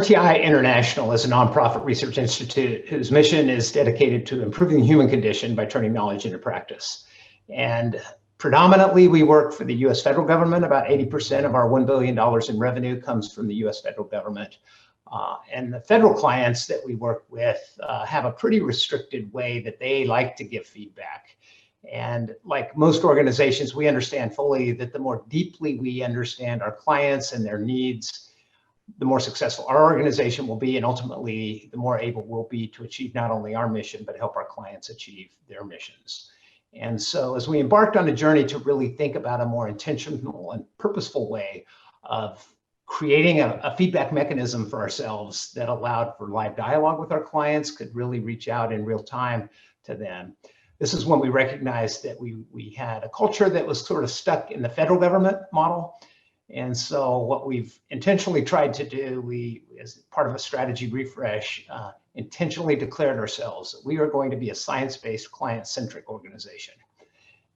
RTI International is a nonprofit research institute whose mission is dedicated to improving the human condition by turning knowledge into practice. And predominantly, we work for the US federal government. About 80% of our $1 billion in revenue comes from the US federal government. And the federal clients that we work with have a pretty restricted way that they like to give feedback. And like most organizations, we understand fully that the more deeply we understand our clients and their needs, the more successful our organization will be, and ultimately the more able we'll be to achieve not only our mission, but help our clients achieve their missions. And so as we embarked on a journey to really think about a more intentional and purposeful way of creating a feedback mechanism for ourselves that allowed for live dialogue with our clients, could really reach out in real time to them. This is when we recognized that we had a culture that was sort of stuck in the federal government model. And so what we've intentionally tried to do, we, as part of a strategy refresh, intentionally declared ourselves that we are going to be a science-based, client-centric organization.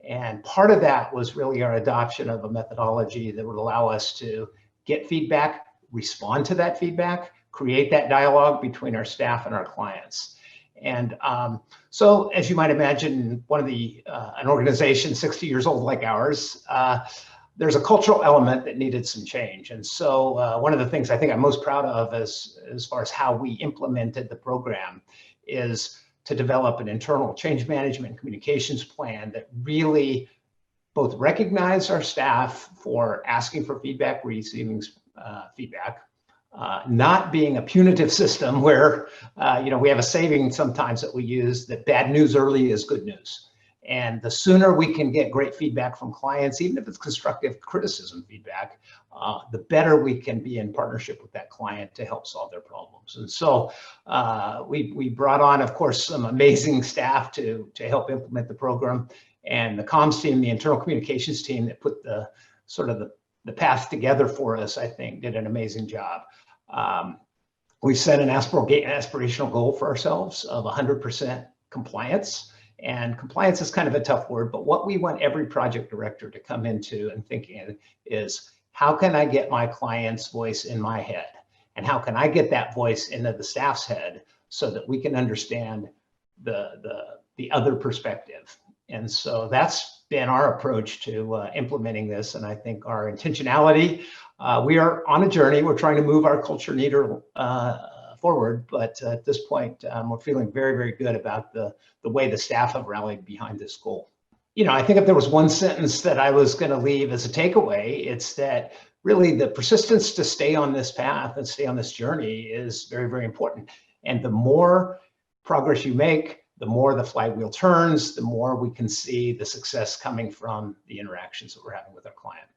And part of that was really our adoption of a methodology that would allow us to get feedback, respond to that feedback, create that dialogue between our staff and our clients. And so, as you might imagine, an organization 60 years old like ours, there's a cultural element that needed some change. And so one of the things I think I'm most proud of as far as how we implemented the program is to develop an internal change management and communications plan that really both recognized our staff for asking for feedback, receiving feedback, not being a punitive system where we have a saying sometimes that we use that bad news early is good news. And the sooner we can get great feedback from clients, even if it's constructive criticism feedback, the better we can be in partnership with that client to help solve their problems. And so we brought on, of course, some amazing staff to help implement the program. And the comms team, the internal communications team that put the path together for us, I think, did an amazing job. We set an aspirational goal for ourselves of 100% compliance. And compliance is kind of a tough word, but what we want every project director to come into and thinking is, how can I get my client's voice in my head? And how can I get that voice into the staff's head so that we can understand the other perspective? And so that's been our approach to implementing this. And I think our intentionality, we are on a journey. We're trying to move our culture needle forward, but at this point, we're feeling very, very good about the way the staff have rallied behind this goal. I think if there was one sentence that I was going to leave as a takeaway, it's that really the persistence to stay on this path and stay on this journey is very, very important. And the more progress you make, the more the flywheel turns, the more we can see the success coming from the interactions that we're having with our client.